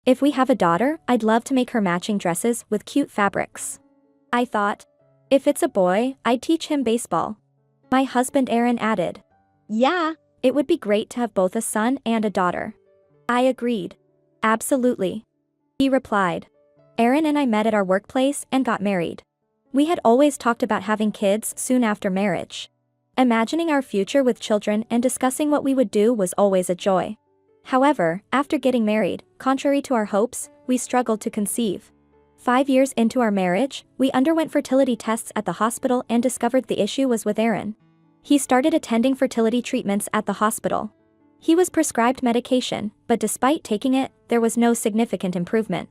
If we have a daughter, I'd love to make her matching dresses with cute fabrics. I thought. If it's a boy, I'd teach him baseball. My husband Aaron added. Yeah, it would be great to have both a son and a daughter. I agreed. Absolutely. He replied. Aaron and I met at our workplace and got married. We had always talked about having kids soon after marriage. Imagining our future with children and discussing what we would do was always a joy. However, after getting married, contrary to our hopes, we struggled to conceive. 5 years into our marriage, we underwent fertility tests at the hospital and discovered the issue was with Aaron. He started attending fertility treatments at the hospital. He was prescribed medication, but despite taking it, there was no significant improvement.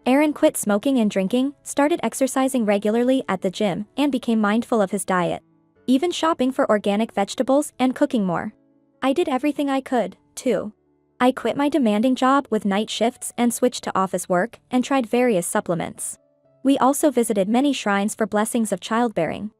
Aaron quit smoking and drinking, started exercising regularly at the gym, and became mindful of his diet. Even shopping for organic vegetables and cooking more. I did everything I could, too. I quit my demanding job with night shifts and switched to office work and tried various supplements. We also visited many shrines for blessings of childbearing.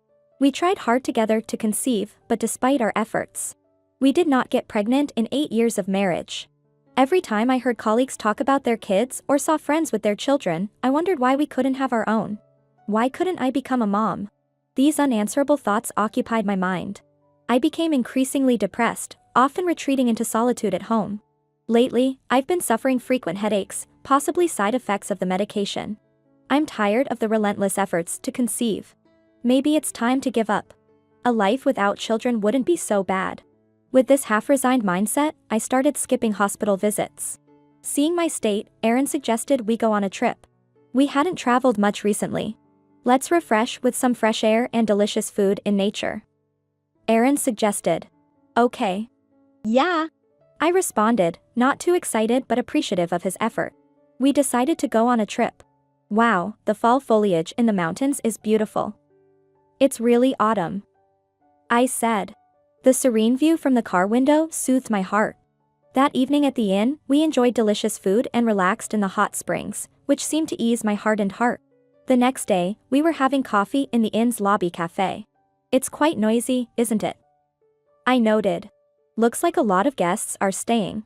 We tried hard together to conceive, but despite our efforts, we did not get pregnant in 8 years of marriage. Every time I heard colleagues talk about their kids or saw friends with their children, I wondered why we couldn't have our own. Why couldn't I become a mom? These unanswerable thoughts occupied my mind. I became increasingly depressed, often retreating into solitude at home. Lately, I've been suffering frequent headaches, possibly side effects of the medication. I'm tired of the relentless efforts to conceive. Maybe it's time to give up. A life without children wouldn't be so bad. With this half-resigned mindset, I started skipping hospital visits. Seeing my state, Aaron suggested we go on a trip. We hadn't traveled much recently. Let's refresh with some fresh air and delicious food in nature. Aaron suggested. Okay. Yeah. I responded, not too excited but appreciative of his effort. We decided to go on a trip. Wow, the fall foliage in the mountains is beautiful. It's really autumn. I said. The serene view from the car window soothed my heart. That evening at the inn, we enjoyed delicious food and relaxed in the hot springs, which seemed to ease my hardened heart. The next day, we were having coffee in the inn's lobby cafe. It's quite noisy, isn't it? I noted. Looks like a lot of guests are staying.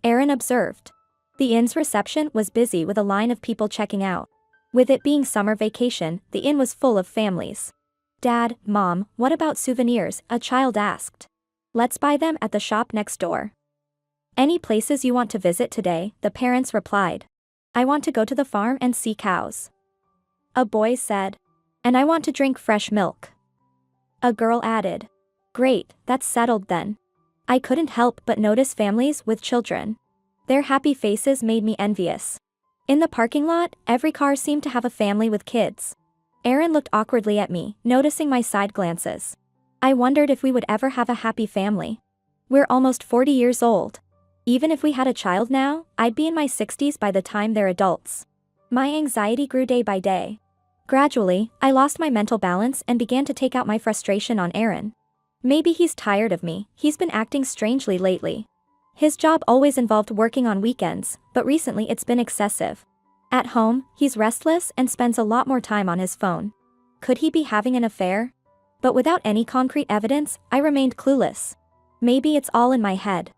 Aaron observed. The inn's reception was busy with a line of people checking out. With it being summer vacation, the inn was full of families. Dad, Mom, what about souvenirs? A child asked. Let's buy them at the shop next door. Any places you want to visit today? The parents replied. I want to go to the farm and see cows. A boy said. And I want to drink fresh milk. A girl added. Great, that's settled then. I couldn't help but notice families with children. Their happy faces made me envious. In the parking lot, every car seemed to have a family with kids. Aaron looked awkwardly at me, noticing my side glances. I wondered if we would ever have a happy family. We're almost 40 years old. Even if we had a child now, I'd be in my 60s by the time they're adults. My anxiety grew day by day. Gradually, I lost my mental balance and began to take out my frustration on Aaron. Maybe he's tired of me, he's been acting strangely lately. His job always involved working on weekends, but recently it's been excessive. At home, he's restless and spends a lot more time on his phone. Could he be having an affair? But without any concrete evidence, I remained clueless. Maybe it's all in my head.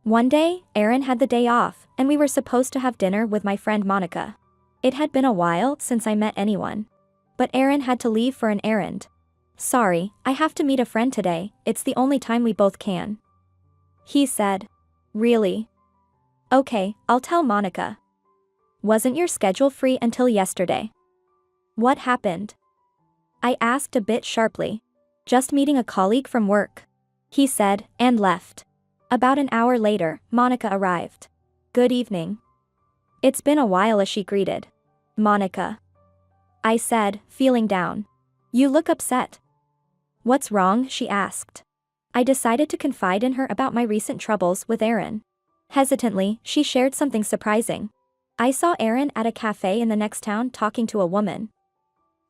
One day, Aaron had the day off, and we were supposed to have dinner with my friend Monica. It had been a while since I met anyone. But Aaron had to leave for an errand. Sorry, I have to meet a friend today, it's the only time we both can. He said. Really? Okay, I'll tell Monica. Wasn't your schedule free until yesterday? What happened? I asked a bit sharply. Just meeting a colleague from work. He said, and left. About an hour later, Monica arrived. Good evening. It's been a while, as she greeted. Monica. I said, feeling down. You look upset. What's wrong? She asked. I decided to confide in her about my recent troubles with Aaron. Hesitantly, she shared something surprising. I saw Aaron at a cafe in the next town talking to a woman.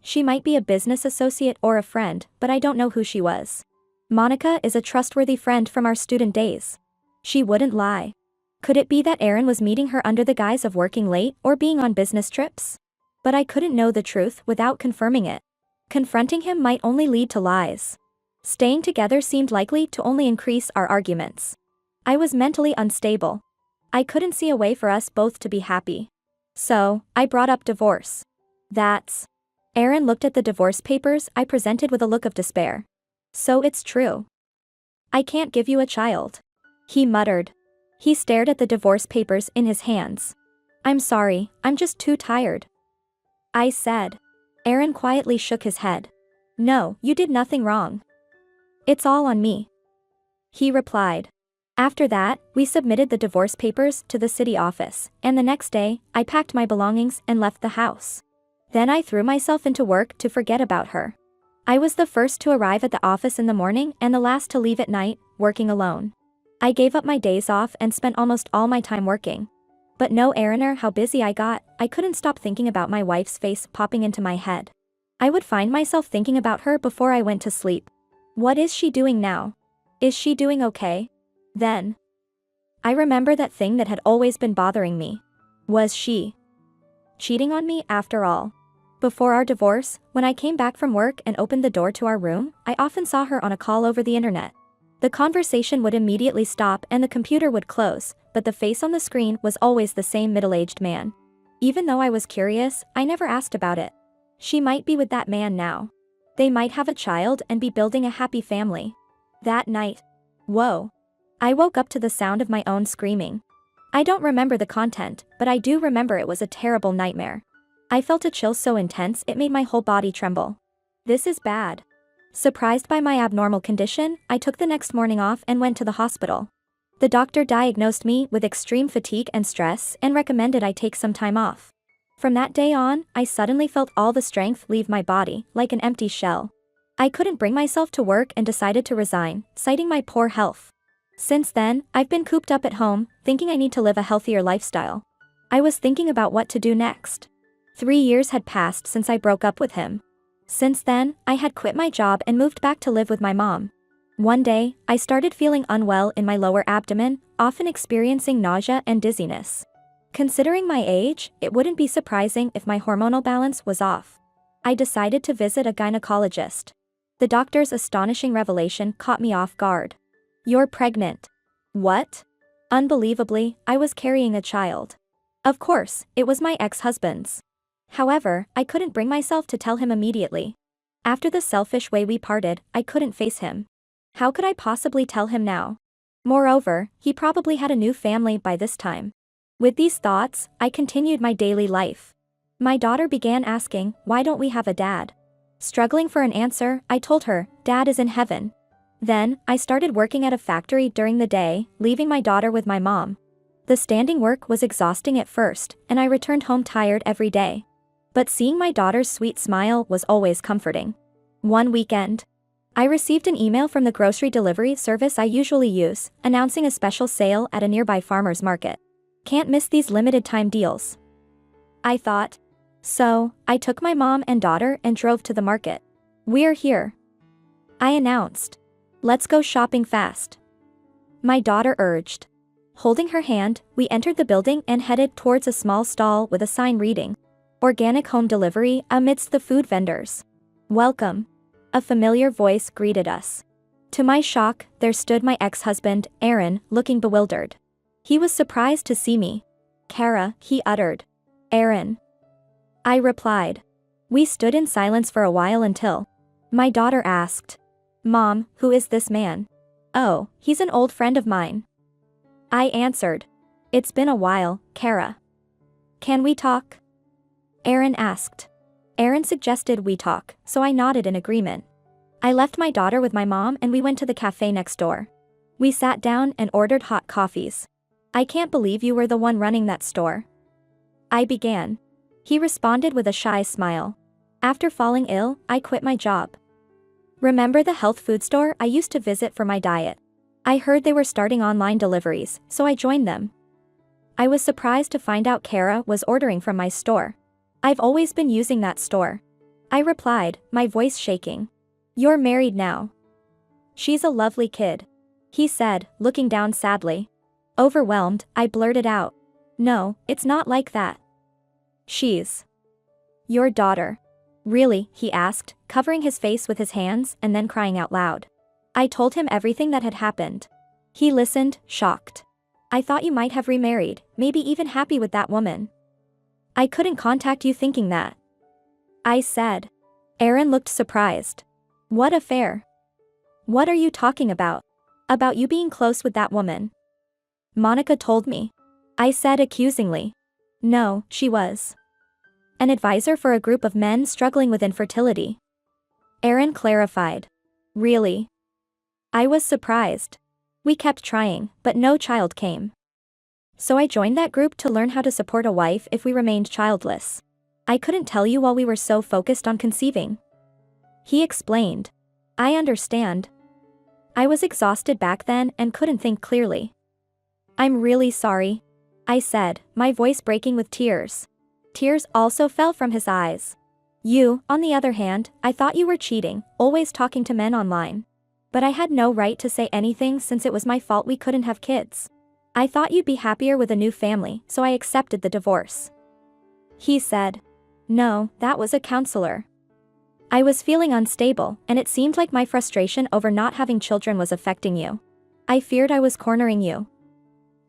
She might be a business associate or a friend, but I don't know who she was. Monica is a trustworthy friend from our student days. She wouldn't lie. Could it be that Aaron was meeting her under the guise of working late or being on business trips? But I couldn't know the truth without confirming it. Confronting him might only lead to lies. Staying together seemed likely to only increase our arguments. I was mentally unstable. I couldn't see a way for us both to be happy. So, I brought up divorce. That's. Aaron looked at the divorce papers I presented with a look of despair. So it's true. I can't give you a child. He muttered. He stared at the divorce papers in his hands. I'm sorry, I'm just too tired. I said. Aaron quietly shook his head. No, you did nothing wrong. It's all on me. He replied. After that, we submitted the divorce papers to the city office, and the next day, I packed my belongings and left the house. Then I threw myself into work to forget about her. I was the first to arrive at the office in the morning and the last to leave at night, working alone. I gave up my days off and spent almost all my time working. But no Aaroner how busy I got, I couldn't stop thinking about my wife's face popping into my head. I would find myself thinking about her before I went to sleep. What is she doing now? Is she doing okay? Then. I remember that thing that had always been bothering me. Was she cheating on me after all? Before our divorce, when I came back from work and opened the door to our room, I often saw her on a call over the internet. The conversation would immediately stop and the computer would close, but the face on the screen was always the same middle-aged man. Even though I was curious, I never asked about it. She might be with that man now. They might have a child and be building a happy family. That night. Whoa. I woke up to the sound of my own screaming. I don't remember the content, but I do remember it was a terrible nightmare. I felt a chill so intense it made my whole body tremble. This is bad. Surprised by my abnormal condition, I took the next morning off and went to the hospital. The doctor diagnosed me with extreme fatigue and stress and recommended I take some time off. From that day on, I suddenly felt all the strength leave my body, like an empty shell. I couldn't bring myself to work and decided to resign, citing my poor health. Since then, I've been cooped up at home, thinking I need to live a healthier lifestyle. I was thinking about what to do next. 3 years had passed since I broke up with him. Since then, I had quit my job and moved back to live with my mom. One day, I started feeling unwell in my lower abdomen, often experiencing nausea and dizziness. Considering my age, it wouldn't be surprising if my hormonal balance was off. I decided to visit a gynecologist. The doctor's astonishing revelation caught me off guard. You're pregnant. What? Unbelievably, I was carrying a child. Of course, it was my ex-husband's. However, I couldn't bring myself to tell him immediately. After the selfish way we parted, I couldn't face him. How could I possibly tell him now? Moreover, he probably had a new family by this time. With these thoughts, I continued my daily life. My daughter began asking, why don't we have a dad? Struggling for an answer, I told her, Dad is in heaven. Then, I started working at a factory during the day, leaving my daughter with my mom. The standing work was exhausting at first, and I returned home tired every day. But seeing my daughter's sweet smile was always comforting. One weekend, I received an email from the grocery delivery service I usually use, announcing a special sale at a nearby farmer's market. Can't miss these limited time deals, I thought. So, I took my mom and daughter and drove to the market. We're here, I announced. Let's go shopping fast, my daughter urged. Holding her hand, we entered the building and headed towards a small stall with a sign reading, Organic Home Delivery amidst the food vendors. Welcome. A familiar voice greeted us. To my shock, there stood my ex-husband, Aaron, looking bewildered. He was surprised to see me. Kara, he uttered. Aaron, I replied. We stood in silence for a while until my daughter asked, Mom, who is this man? Oh, he's an old friend of mine, I answered. It's been a while, Kara. Can we talk? Aaron asked. Aaron suggested we talk, so I nodded in agreement. I left my daughter with my mom and we went to the cafe next door. We sat down and ordered hot coffees. I can't believe you were the one running that store, I began. He responded with a shy smile. After falling ill, I quit my job. Remember the health food store I used to visit for my diet? I heard they were starting online deliveries, so I joined them. I was surprised to find out Kara was ordering from my store. I've always been using that store, I replied, my voice shaking. You're married now. She's a lovely kid, he said, looking down sadly. Overwhelmed, I blurted out. No, it's not like that. She's your daughter. Really? He asked, covering his face with his hands and then crying out loud. I told him everything that had happened. He listened, shocked. I thought you might have remarried, maybe even happy with that woman. I couldn't contact you thinking that. I said. Aaron looked surprised. What affair? What are you talking about? About you being close with that woman. Monica told me. I said accusingly. No, she was an advisor for a group of men struggling with infertility. Aaron clarified. Really? I was surprised. We kept trying, but no child came. So I joined that group to learn how to support a wife if we remained childless. I couldn't tell you while we were so focused on conceiving. He explained. I understand. I was exhausted back then and couldn't think clearly. I'm really sorry, I said, my voice breaking with tears. Tears also fell from his eyes. You, on the other hand, I thought you were cheating, always talking to men online. But I had no right to say anything since it was my fault we couldn't have kids. I thought you'd be happier with a new family, so I accepted the divorce. He said. No, that was a counselor. I was feeling unstable, and it seemed like my frustration over not having children was affecting you. I feared I was cornering you.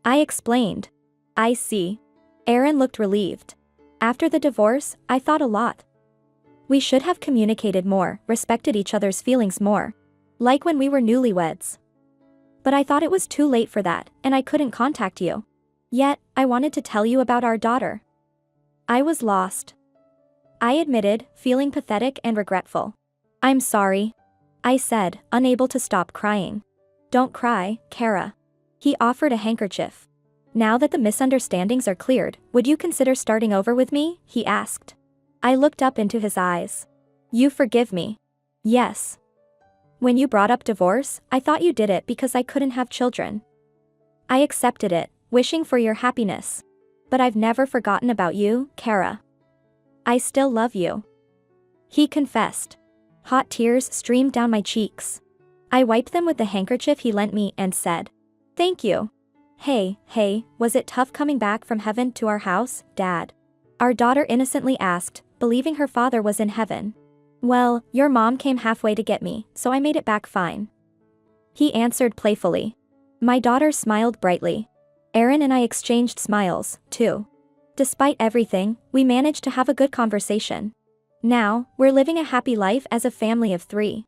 I explained. I see. Aaron looked relieved. After the divorce, I thought a lot. We should have communicated more, respected each other's feelings more. Like when we were newlyweds. But I thought it was too late for that, and I couldn't contact you. Yet, I wanted to tell you about our daughter. I was lost. I admitted, feeling pathetic and regretful. I'm sorry, I said, unable to stop crying. Don't cry, Kara. He offered a handkerchief. Now that the misunderstandings are cleared, would you consider starting over with me? He asked. I looked up into his eyes. You forgive me? Yes. When you brought up divorce, I thought you did it because I couldn't have children. I accepted it, wishing for your happiness. But I've never forgotten about you, Kara. I still love you. He confessed. Hot tears streamed down my cheeks. I wiped them with the handkerchief he lent me and said, Thank you. Hey, was it tough coming back from heaven to our house, Dad? Our daughter innocently asked, believing her father was in heaven. Well, your mom came halfway to get me, so I made it back fine. He answered playfully. My daughter smiled brightly. Aaron and I exchanged smiles, too. Despite everything, we managed to have a good conversation. Now, we're living a happy life as a family of 3.